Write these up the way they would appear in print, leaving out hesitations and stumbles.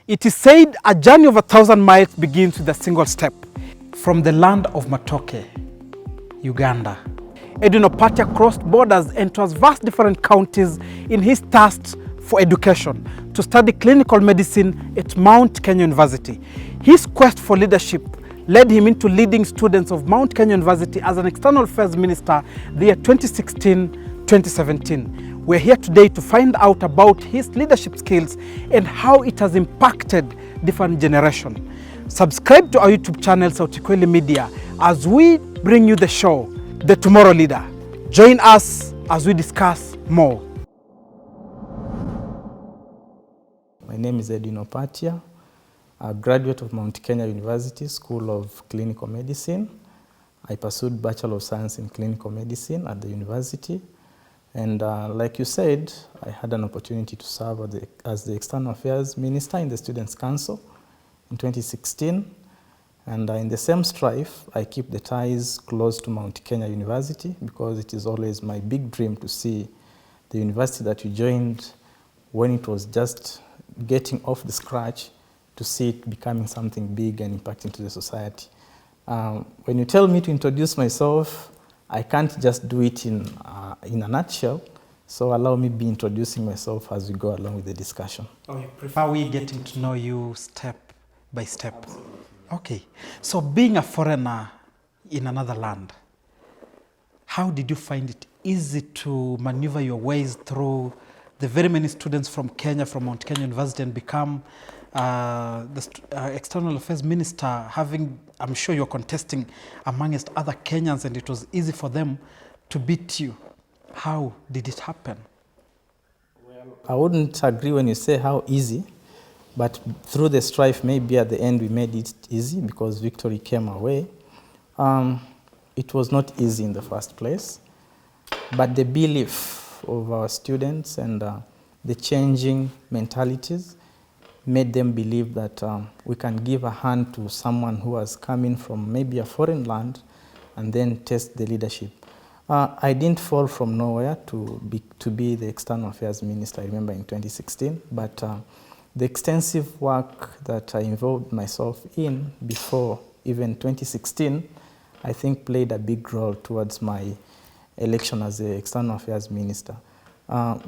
It is said a journey of 1,000 miles begins with a single step. From the land of Matoke, Uganda, Edwin Opatia crossed borders and towards vast different counties in his thirst for education to study clinical medicine at Mount Kenya University. His quest for leadership led him into leading students of Mount Kenya University as an external affairs minister the year 2016-2017. We're here today to find out about his leadership skills and how it has impacted different generations. Subscribe to our YouTube channel, Sauti Kweli Media, as we bring you the show, The Tomorrow Leader. Join us as we discuss more. My name is Edwin Opatia, a graduate of Mount Kenya University School of Clinical Medicine. I pursued Bachelor of Science in Clinical Medicine at the university. And like you said, I had an opportunity to serve as the External Affairs Minister in the Students' Council in 2016. And in the same strife, I keep the ties close to Mount Kenya University because it is always my big dream to see the university that you joined when it was just getting off the scratch, to see it becoming something big and impacting to the society. When you tell me to introduce myself, I can't just do it in a nutshell, so allow me be introducing myself as we go along with the discussion. Oh, you prefer we getting to know you step by step? Absolutely. Okay, so being a foreigner in another land, how did you find it easy to maneuver your ways through the very many students from Kenya, from Mount Kenya University, and become the External Affairs Minister, having, I'm sure you're contesting amongst other Kenyans and it was easy for them to beat you. How did it happen? Well, I wouldn't agree when you say how easy, but through the strife, maybe at the end we made it easy because victory came our way. It was not easy in the first place, but the belief of our students and the changing mentalities made them believe that we can give a hand to someone who has come in from maybe a foreign land and then test the leadership. I didn't fall from nowhere to be the External Affairs Minister, I remember in 2016, but the extensive work that I involved myself in before even 2016, I think played a big role towards my election as the External Affairs Minister.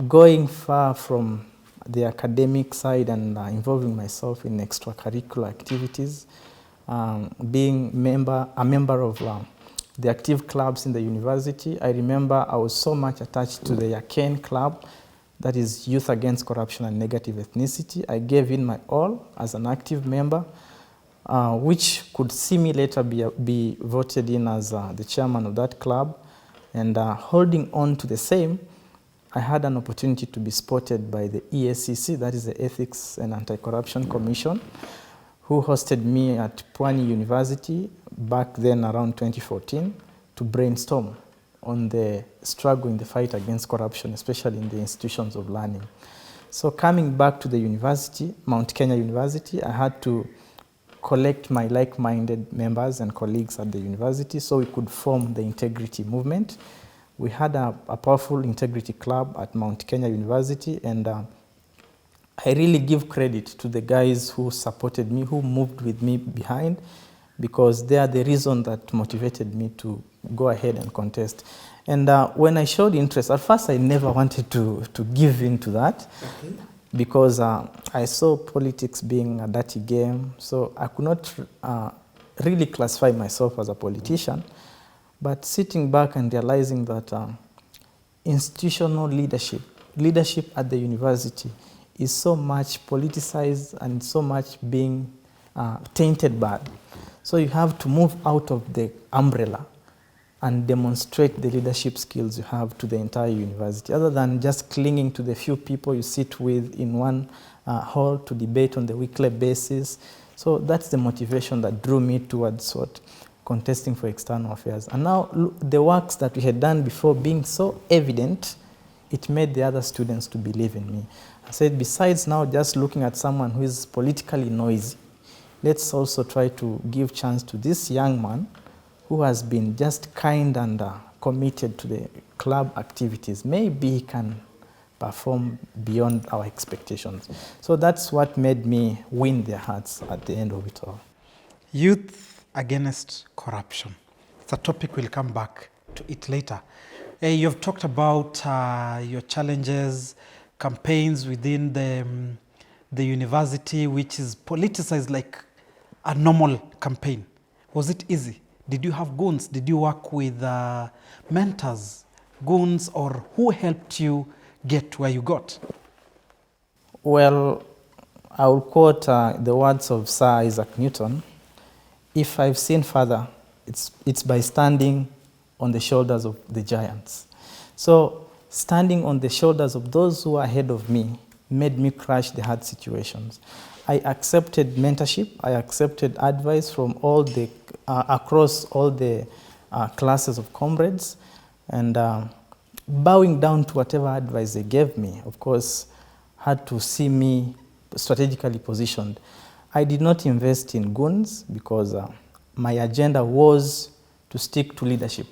Going far from the academic side and involving myself in extracurricular activities, being a member of the active clubs in the university. I remember I was so much attached to the YAKEN club, that is Youth Against Corruption and Negative Ethnicity. I gave in my all as an active member, which could see me later be voted in as the chairman of that club. And holding on to the same, I had an opportunity to be spotted by the EACC, that is the Ethics and Anti-Corruption Commission, who hosted me at Pwani University back then around 2014 to brainstorm on the struggle in the fight against corruption, especially in the institutions of learning. So coming back to the university, Mount Kenya University, I had to collect my like-minded members and colleagues at the university so we could form the integrity movement. We had a powerful integrity club at Mount Kenya University, and I really give credit to the guys who supported me, who moved with me behind, because they are the reason that motivated me to go ahead and contest. And when I showed interest, at first I never wanted to give in to that, okay, because I saw politics being a dirty game, so I could not really classify myself as a politician. But sitting back and realizing that institutional leadership at the university is so much politicized and so much being tainted bad. So you have to move out of the umbrella and demonstrate the leadership skills you have to the entire university, other than just clinging to the few people you sit with in one hall to debate on the weekly basis. So that's the motivation that drew me towards contesting for external affairs. And now the works that we had done before being so evident, it made the other students to believe in me. I said, besides now just looking at someone who is politically noisy, let's also try to give chance to this young man who has been just kind and committed to the club activities. Maybe he can perform beyond our expectations. So that's what made me win their hearts at the end of it all. Youth against corruption. It's a topic we'll come back to it later. You've talked about your challenges, campaigns within the university, which is politicized like a normal campaign. Was it easy? Did you have goons? Did you work with mentors, goons, or who helped you get where you got? Well, I will quote the words of Sir Isaac Newton. If I've seen further, it's by standing on the shoulders of the giants. So standing on the shoulders of those who are ahead of me made me crush the hard situations. I accepted mentorship. I accepted advice from all the across all the classes of comrades, and bowing down to whatever advice they gave me, of course, had to see me strategically positioned. I did not invest in goons because my agenda was to stick to leadership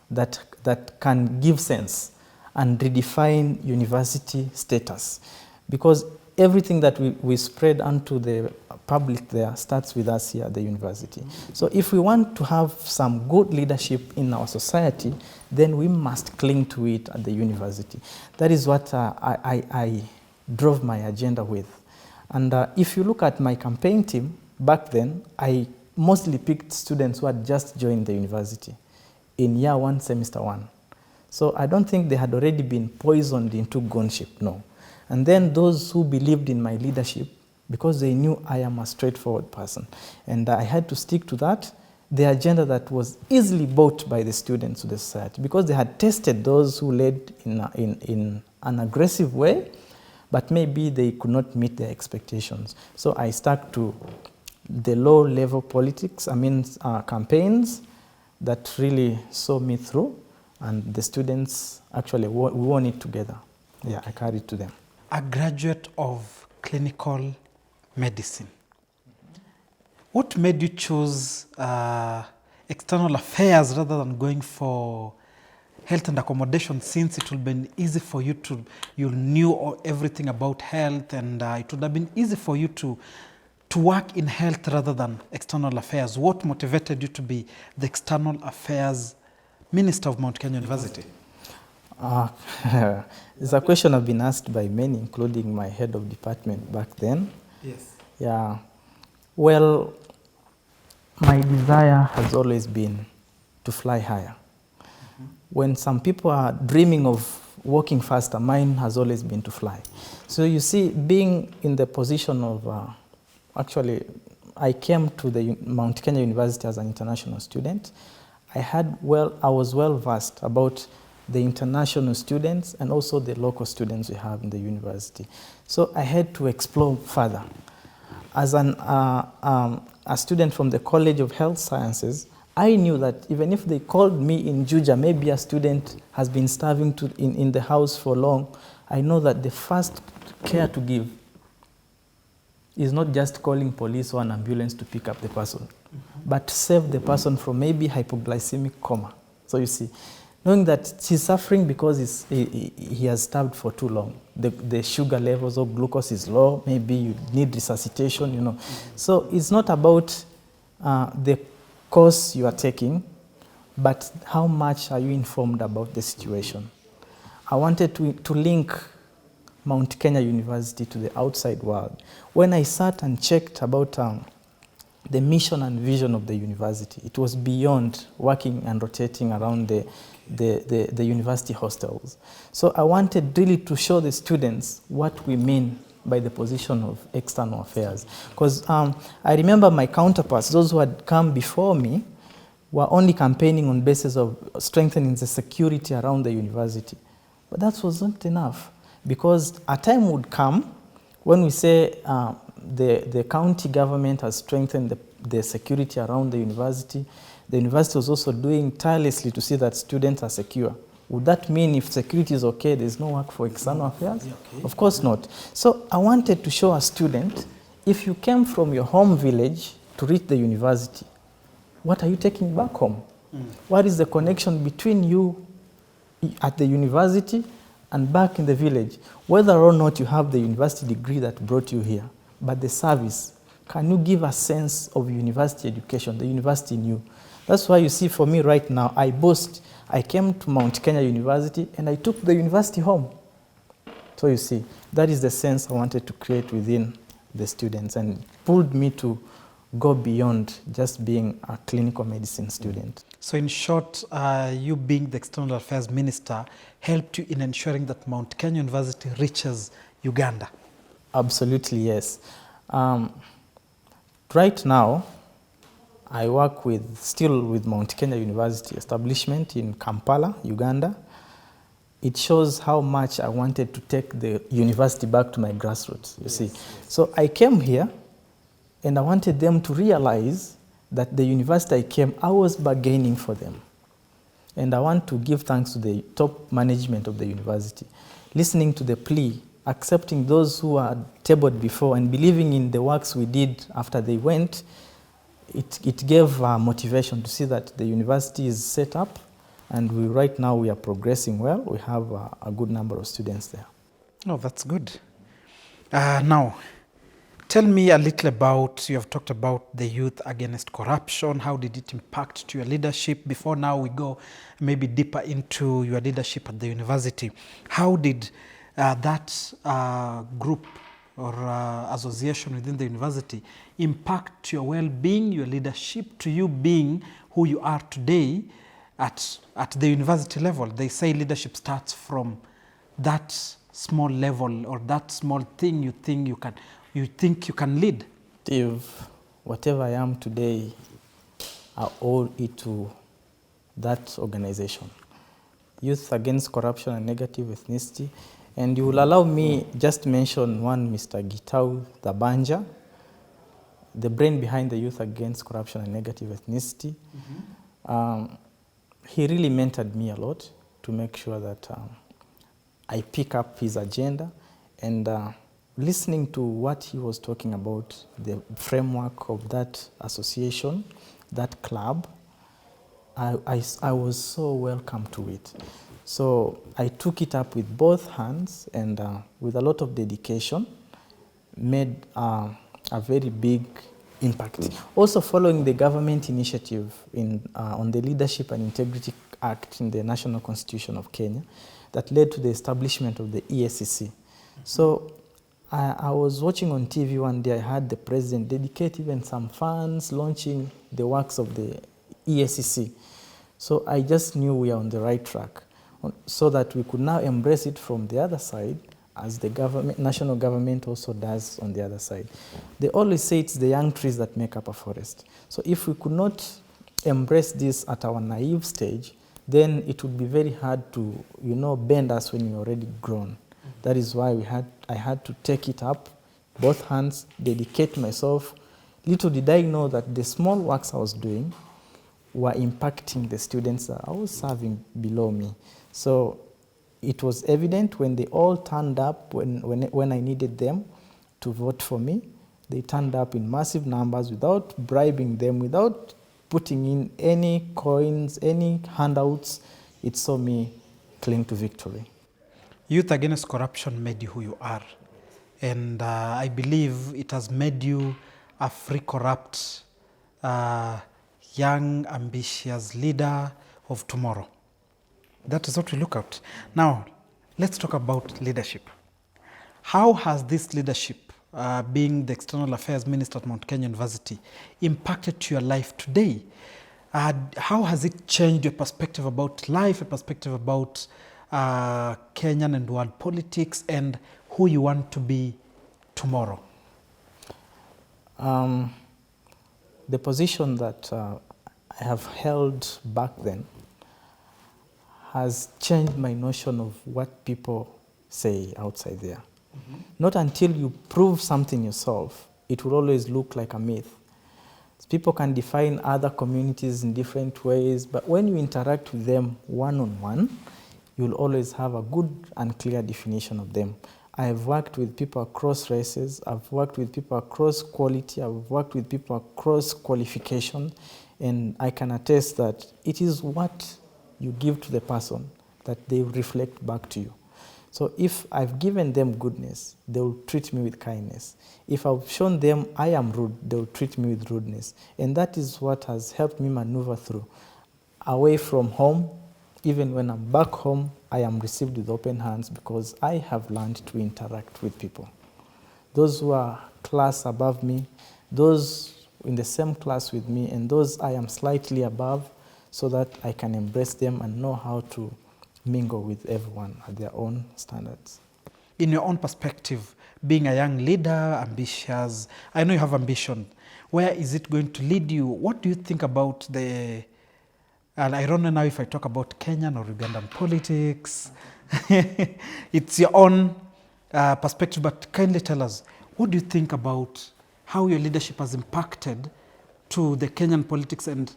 that can give sense and redefine university status. Because everything that we spread onto the public there starts with us here at the university. So if we want to have some good leadership in our society, then we must cling to it at the university. That is what I drove my agenda with. And if you look at my campaign team, back then, I mostly picked students who had just joined the university in year one, semester one. So I don't think they had already been poisoned into goonship, no. And then those who believed in my leadership, because they knew I am a straightforward person. And I had to stick to that, the agenda that was easily bought by the students of the society, because they had tested those who led in an aggressive way, but maybe they could not meet their expectations. So I stuck to the low-level politics, campaigns that really saw me through, and the students actually, we won it together. Yeah, I carried it to them. A graduate of clinical medicine. What made you choose external affairs rather than going for health and accommodation, since it would have been easy for you to, you knew everything about health, and it would have been easy for you to work in health rather than external affairs? What motivated you to be the external affairs minister of Mount Kenya University? It's a question I've been asked by many, including my head of department back then. Yes. Yeah. Well, my desire has always been to fly higher. Mm-hmm. When some people are dreaming of walking faster, mine has always been to fly. So you see, being in the position of, actually, I came to the Mount Kenya University as an international student. I was well versed about the international students and also the local students we have in the university. So I had to explore further. As a student from the College of Health Sciences, I knew that even if they called me in Juja, maybe a student has been starving in the house for long, I know that the first care to give is not just calling police or an ambulance to pick up the person, but save the person from maybe hypoglycemic coma. So you see, knowing that he's suffering because he has starved for too long. The sugar levels of glucose is low, maybe you need resuscitation, you know. So it's not about the course you are taking, but how much are you informed about the situation. I wanted to link Mount Kenya University to the outside world. When I sat and checked about the mission and vision of the university, it was beyond working and rotating around the university hostels. So I wanted really to show the students what we mean by the position of external affairs. Because I remember my counterparts, those who had come before me, were only campaigning on basis of strengthening the security around the university. But that was not enough, because a time would come when we say the county government has strengthened the security around the university was also doing tirelessly to see that students are secure. Would that mean if security is okay, there's no work for external affairs? Okay. Of course not. So I wanted to show a student, if you came from your home village to reach the university, what are you taking back home? What is the connection between you at the university and back in the village, whether or not you have the university degree that brought you here, but the service, can you give a sense of university education, the university in you? That's why you see for me right now, I boast, I came to Mount Kenya University and I took the university home. So you see, that is the sense I wanted to create within the students and pulled me to go beyond just being a clinical medicine student. So in short, you being the External Affairs Minister helped you in ensuring that Mount Kenya University reaches Uganda? Absolutely, yes. Right now, I work still with Mount Kenya University establishment in Kampala, Uganda. It shows how much I wanted to take the university back to my grassroots, you see. So I came here and I wanted them to realize that the university I came, I was bargaining for them. And I want to give thanks to the top management of the university, listening to the plea, accepting those who had tabled before and believing in the works we did after they went. It gave motivation to see that the university is set up, and right now we are progressing well. We have a good number of students there. Oh, that's good. Now, tell me a little about, you have talked about the Youth Against Corruption. How did it impact to your leadership? Before now we go maybe deeper into your leadership at the university. How did that group or association within the university impact your well-being, your leadership, to you being who you are today at the university level? They say leadership starts from that small level or that small thing you think you can lead. If whatever I am today, I owe it to that organization, Youth Against Corruption and Negative Ethnicity. And you will allow me just to mention one, Mr. Gitau Thabanja, the brain behind the Youth Against Corruption and Negative Ethnicity. Mm-hmm. He really mentored me a lot to make sure that I pick up his agenda, and listening to what he was talking about, the framework of that association, that club, I was so welcome to it. So I took it up with both hands and with a lot of dedication, made a very big impact. Also following the government initiative on the Leadership and Integrity Act in the National Constitution of Kenya that led to the establishment of the EACC. So I was watching on TV one day, I heard the president dedicate even some funds launching the works of the EACC. So I just knew we are on the right track, so that we could now embrace it from the other side, as the government, national government also does on the other side. They always say it's the young trees that make up a forest. So if we could not embrace this at our naive stage, then it would be very hard to, bend us when we're already grown. That is why I had to take it up, both hands, dedicate myself. Little did I know that the small works I was doing were impacting the students that I was serving below me. So it was evident when they all turned up, when I needed them to vote for me. They turned up in massive numbers without bribing them, without putting in any coins, any handouts. It saw me cling to victory. Youth Against Corruption made you who you are. And I believe it has made you a free, corrupt, young, ambitious leader of tomorrow. That is what we look at. Now, let's talk about leadership. How has this leadership, being the External Affairs Minister at Mount Kenya University, impacted your life today? How has it changed your perspective about life, a perspective about Kenyan and world politics, and who you want to be tomorrow? The position that I have held back then has changed my notion of what people say outside there. Mm-hmm. Not until you prove something yourself, it will always look like a myth. People can define other communities in different ways, but when you interact with them one-on-one, you'll always have a good and clear definition of them. I've worked with people across races, I've worked with people across quality, I've worked with people across qualification, and I can attest that it is what you give to the person that they reflect back to you. So if I've given them goodness, they will treat me with kindness. If I've shown them I am rude, they will treat me with rudeness. And that is what has helped me maneuver through. Away from home, even when I'm back home, I am received with open hands because I have learned to interact with people. Those who are class above me, those in the same class with me, and those I am slightly above, so that I can embrace them and know how to mingle with everyone at their own standards. In your own perspective, being a young leader, ambitious, I know you have ambition. Where is it going to lead you? What do you think about the, and I don't know now if I talk about Kenyan or Ugandan politics. It's your own perspective, but kindly tell us, what do you think about how your leadership has impacted to the Kenyan politics and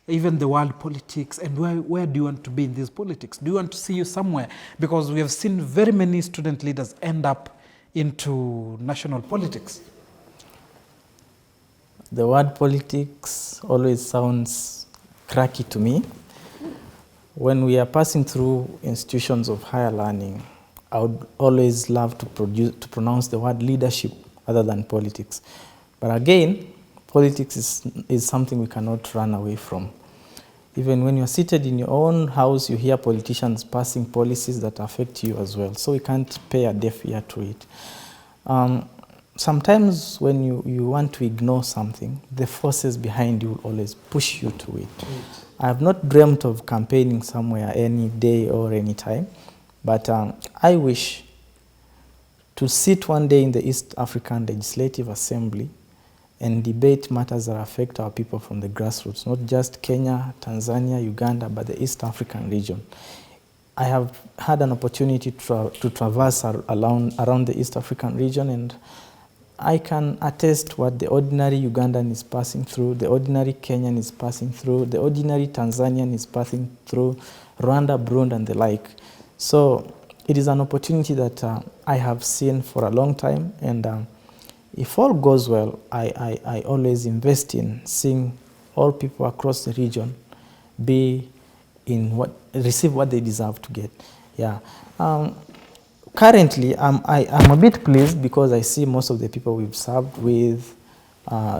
even the world politics, and where do you want to be in these politics? Do you want to see you somewhere? Because we have seen very many student leaders end up into national politics. The word politics always sounds cracky to me. When we are passing through institutions of higher learning, I would always love to pronounce the word leadership other than politics. But again, politics is something we cannot run away from. Even when you're seated in your own house, you hear politicians passing policies that affect you as well. So we can't pay a deaf ear to it. Sometimes when you want to ignore something, the forces behind you will always push you to it. I have not dreamt of campaigning somewhere any day or any time, but I wish to sit one day in the East African Legislative Assembly and debate matters that affect our people from the grassroots, not just Kenya, Tanzania, Uganda, but the East African region. I have had an opportunity to traverse around the East African region, and I can attest what the ordinary Ugandan is passing through, the ordinary Kenyan is passing through, the ordinary Tanzanian is passing through, Rwanda, Burundi, and the like. So it is an opportunity that I have seen for a long time, and if all goes well, I always invest in seeing all people across the region receive what they deserve to get. Yeah. Currently, I'm a bit pleased because I see most of the people we've served with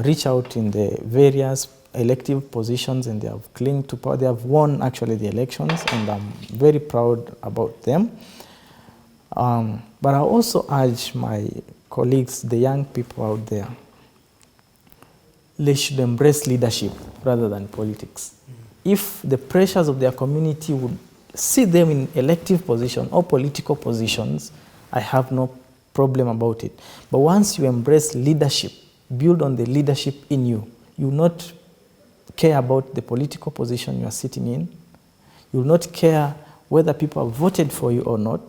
reach out in the various elective positions, and they have clinged to power. They have won actually the elections, and I'm very proud about them. But I also urge my colleagues, the young people out there, they should embrace leadership rather than politics. If the pressures of their community would see them in elective position or political positions, I have no problem about it. But once you embrace leadership, build on the leadership in you, you will not care about the political position you are sitting in. You will not care whether people have voted for you or not.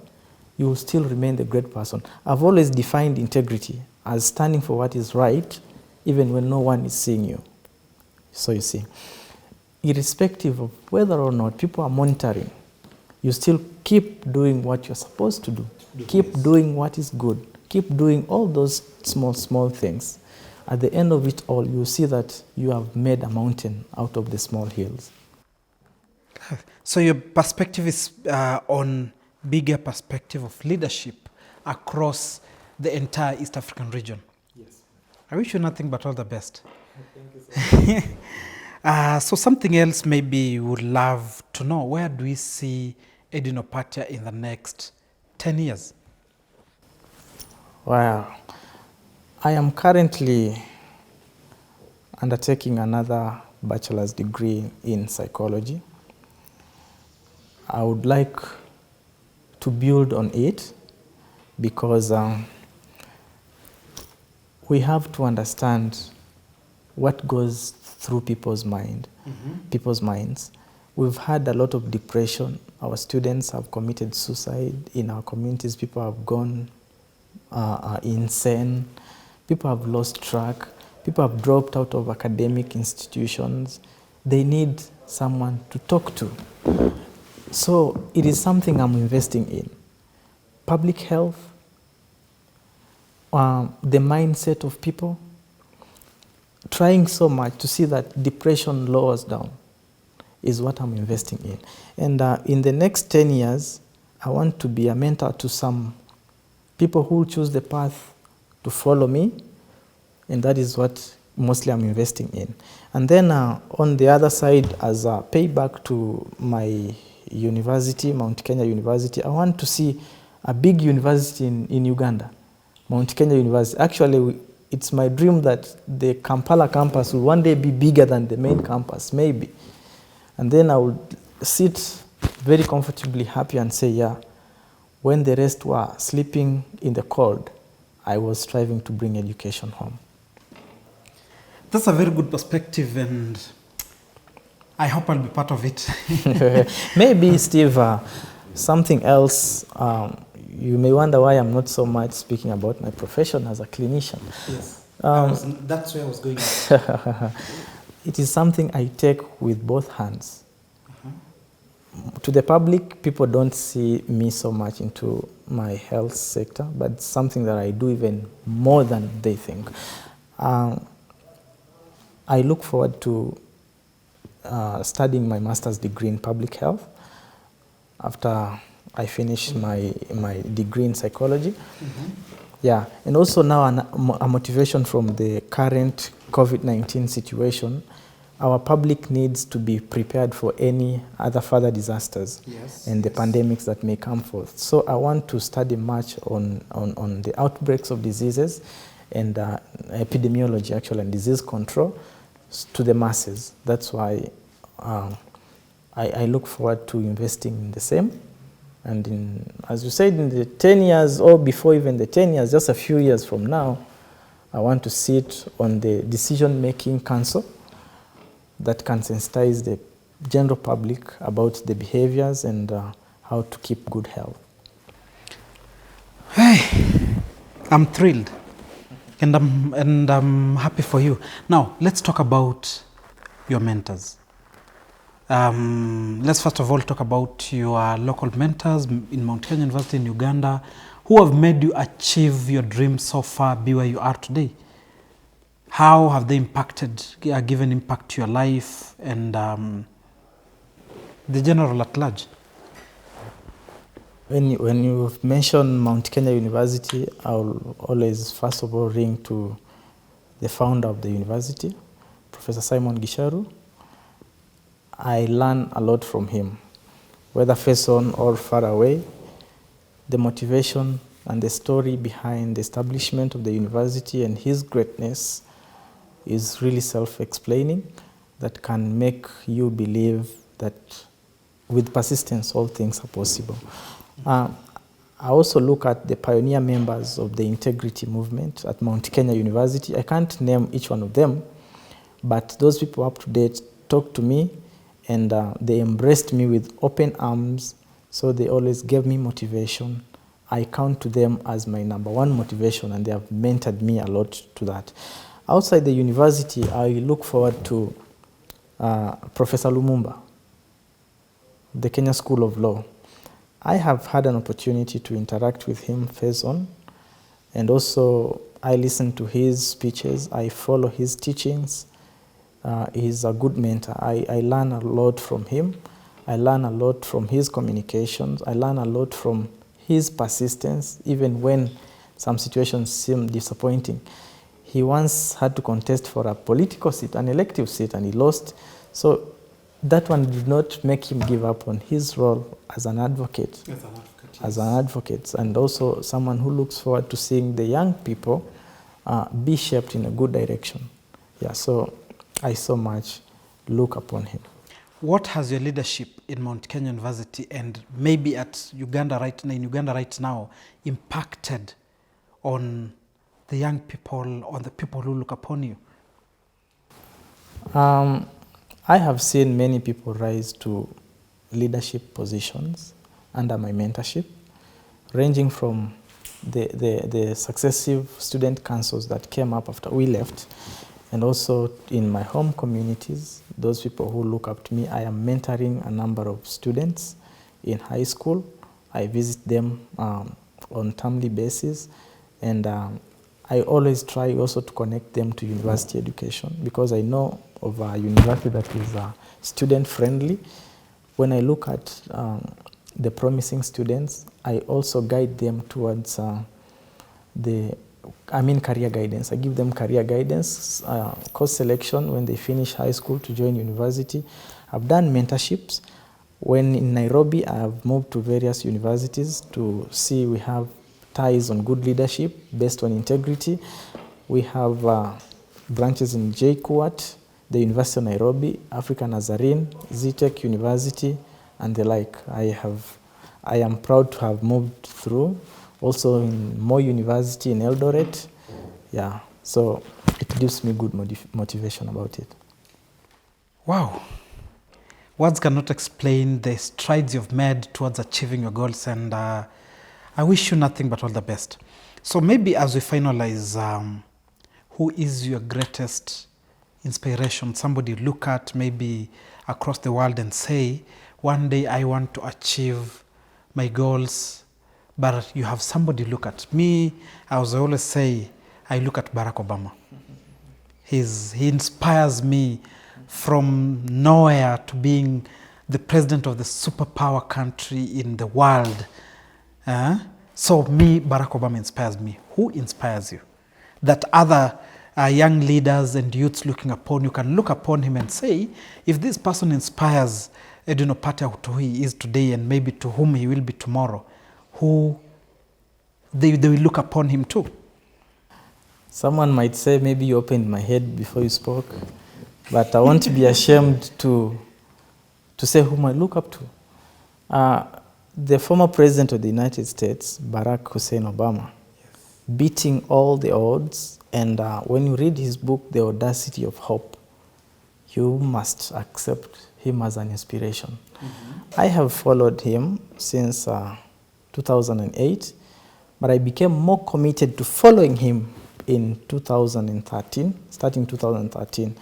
You will still remain the great person. I've always defined integrity as standing for what is right, even when no one is seeing you. So you see, irrespective of whether or not people are monitoring, you still keep doing what you're supposed to do. Keep doing what is good. Keep doing all those small things. At the end of it all, you see that you have made a mountain out of the small hills. So your perspective is on bigger perspective of leadership across the entire East African region. Yes. I wish you nothing but all the best. Thank you so much. So something else maybe you would love to know, where do we see Edwin Opatia in the next 10 years? Wow. I am currently undertaking another bachelor's degree in psychology. I would like to build on it because we have to understand what goes through people's minds. We've had a lot of depression. Our students have committed suicide. In our communities, people have gone insane. People have lost track. People have dropped out of academic institutions. They need someone to talk to. So it is something I'm investing in. Public health, the mindset of people, trying so much to see that depression lowers down is what I'm investing in. And in the next 10 years, I want to be a mentor to some people who choose the path to follow me, and that is what mostly I'm investing in. And then on the other side, as a payback to my university, Mount Kenya University, I want to see a big university in Uganda, Mount Kenya University. Actually, it's my dream that the Kampala campus will one day be bigger than the main campus, maybe. And then I would sit very comfortably happy and say, yeah, when the rest were sleeping in the cold, I was striving to bring education home. That's a very good perspective, and I hope I'll be part of it. Maybe, Steve, something else. You may wonder why I'm not so much speaking about my profession as a clinician. Yes, that's where I was going. It is something I take with both hands. To the public, people don't see me so much into my health sector, but it's something that I do even more than they think. I look forward to studying my master's degree in public health after I finish my degree in psychology. Yeah, and also now a motivation from the current COVID-19 situation. Our public needs to be prepared for any other further disasters and the pandemics that may come forth. So I want to study much on the outbreaks of diseases and epidemiology, actually, and disease control to the masses. That's why I look forward to investing in the same. And as you said, in the 10 years or before even the 10 years, just a few years from now, I want to sit on the decision-making council that can sensitize the general public about the behaviors and how to keep good health. Hey, I'm thrilled, and I'm happy for you. Now, let's talk about your mentors. Let's first of all talk about your local mentors in Mount Kenya University in Uganda, who have made you achieve your dream so far, be where you are today. How have they given impact to your life and the general at large? When you've mentioned Mount Kenya University, I'll always first of all ring to the founder of the university, Professor Simon Gisharu. I learn a lot from him, whether face on or far away. The motivation and the story behind the establishment of the university and his greatness is really self-explaining, that can make you believe that with persistence all things are possible. I also look at the pioneer members of the integrity movement at Mount Kenya University. I can't name each one of them, but those people up to date talk to me, and they embraced me with open arms, so they always gave me motivation. I count to them as my number one motivation, and they have mentored me a lot to that. Outside the university, I look forward to Professor Lumumba, the Kenya School of Law. I have had an opportunity to interact with him face on, and also I listen to his speeches, I follow his teachings. He's a good mentor. I learn a lot from him. I learn a lot from his communications. I learn a lot from his persistence, even when some situations seem disappointing. He once had to contest for a political seat, an elective seat, and he lost. So that one did not make him give up on his role as an advocate. As an advocate, and also someone who looks forward to seeing the young people be shaped in a good direction. Yeah, so I so much look upon him. What has your leadership in Mount Kenya University and maybe in Uganda right now impacted on the young people, on the people who look upon you? I have seen many people rise to leadership positions under my mentorship, ranging from the successive student councils that came up after we left, and also in my home communities, those people who look up to me. I am mentoring a number of students in high school. I visit them on timely basis, and I always try also to connect them to university education, because I know of a university that is student friendly. When I look at the promising students. I also guide them towards career guidance. I give them career guidance, course selection when they finish high school to join university. I've done mentorships. When in Nairobi, I've moved to various universities to see we have ties on good leadership based on integrity. We have branches in JKUAT, the University of Nairobi, African Nazarene, ZTech University, and the like. I am proud to have moved through. Also in Moi University in Eldoret. Yeah, so it gives me good motivation about it. Wow. Words cannot explain the strides you've made towards achieving your goals, and I wish you nothing but all the best. So maybe as we finalize, who is your greatest inspiration? Somebody you look at maybe across the world and say, one day I want to achieve my goals, but you have somebody look at me. I always say, I look at Barack Obama. He inspires me from nowhere to being the president of the superpower country in the world. So me, Barack Obama inspires me. Who inspires you? That other young leaders and youths looking upon you can look upon him and say, if this person inspires Edwin Opatia to who he is today and maybe to whom he will be tomorrow, who they will look upon him too. Someone might say, maybe you opened my head before you spoke, but I won't be ashamed to say whom I look up to. The former president of the United States, Barack Hussein Obama, beating all the odds, and when you read his book, The Audacity of Hope, you must accept him as an inspiration. Mm-hmm. I have followed him since 2008, but I became more committed to following him in 2013, starting 2013.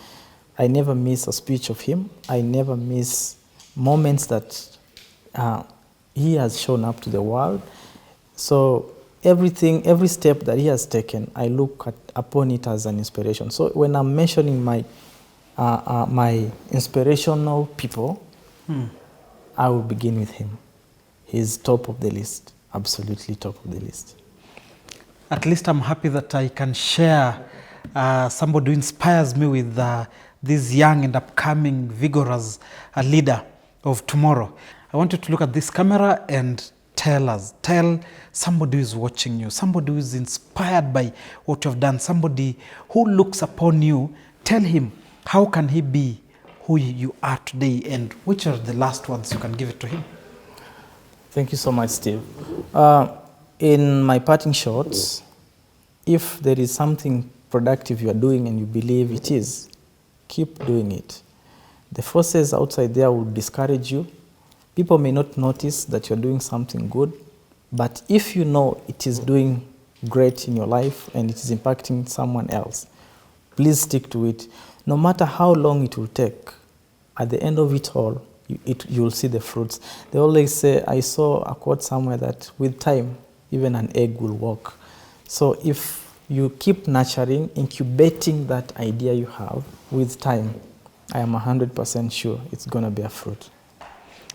I never miss a speech of him. I never miss moments that he has shown up to the world. So every step that he has taken, I look upon it as an inspiration. So when I'm mentioning my inspirational people, I will begin with him. He's top of the list, absolutely top of the list. At least I'm happy that I can share somebody who inspires me with this young and upcoming vigorous leader of tomorrow. I want you to look at this camera and tell somebody who is watching you, somebody who is inspired by what you have done, somebody who looks upon you, tell him how can he be who you are today, and which are the last words you can give it to him. Thank you so much, Steve. In my parting shots, if there is something productive you are doing and you believe it is, keep doing it. The forces outside there will discourage you. People may not notice that you're doing something good, but if you know it is doing great in your life and it is impacting someone else, please stick to it. No matter how long it will take, at the end of it all, you will see the fruits. They always say, I saw a quote somewhere that with time, even an egg will walk. So if you keep nurturing, incubating that idea you have, with time, I am 100% sure it's going to bear fruit.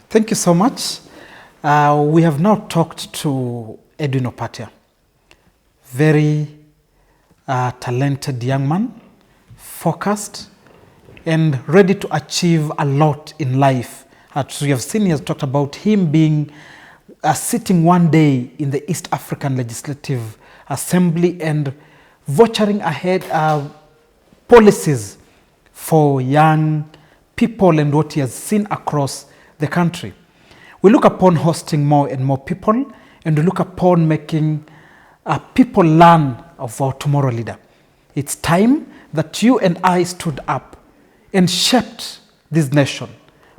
Thank you so much. We have now talked to Edwin Opatia, very talented young man, focused, and ready to achieve a lot in life. As we have seen, he has talked about him being sitting one day in the East African Legislative Assembly and venturing ahead policies for young people and what he has seen across the country. We look upon hosting more and more people, and we look upon making people learn of our tomorrow leader. It's time that you and I stood up and shaped this nation,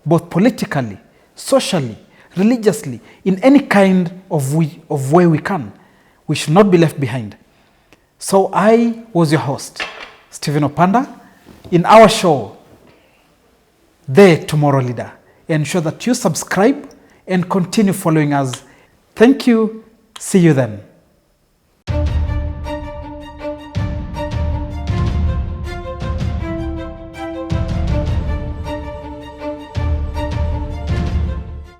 both politically, socially, religiously, in any kind of way we can. We should not be left behind. So I was your host, Stephen Opanda, in our show, The Tomorrow Leader. Ensure that you subscribe and continue following us. Thank you. See you then.